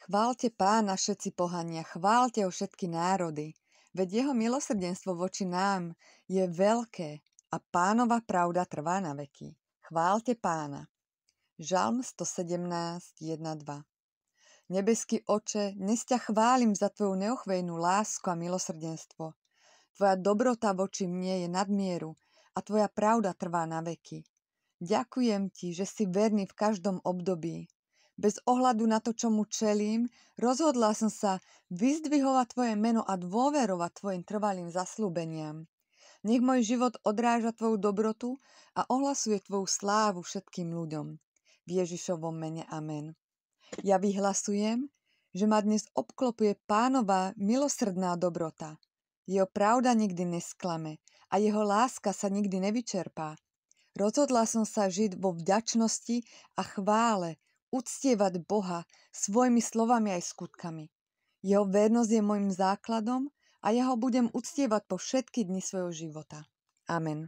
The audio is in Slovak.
Chváľte Pána všetci pohania, chváľte ho všetky národy, veď jeho milosrdenstvo voči nám je veľké a Pánova pravda trvá na veky. Chváľte Pána. Žalm 117, 1-2. Nebeský Oče, dnes ťa chválim za tvoju neochvejnú lásku a milosrdenstvo. Tvoja dobrota voči mne je nadmieru a tvoja pravda trvá na veky. Ďakujem ti, že si verný v každom období. Bez ohľadu na to, čomu čelím, rozhodla som sa vyzdvihovať tvoje meno a dôverovať tvojim trvalým zasľúbeniam. Nech môj život odráža tvoju dobrotu a ohlasuje tvoju slávu všetkým ľuďom. V Ježišovom mene amen. Ja vyhlasujem, že ma dnes obklopuje Pánova milosrdná dobrota. Jeho pravda nikdy nesklame a jeho láska sa nikdy nevyčerpá. Rozhodla som sa žiť vo vďačnosti a chvále, uctievať Boha svojimi slovami aj skutkami. Jeho vernosť je môjim základom a ja ho budem uctievať po všetky dni svojho života. Amen.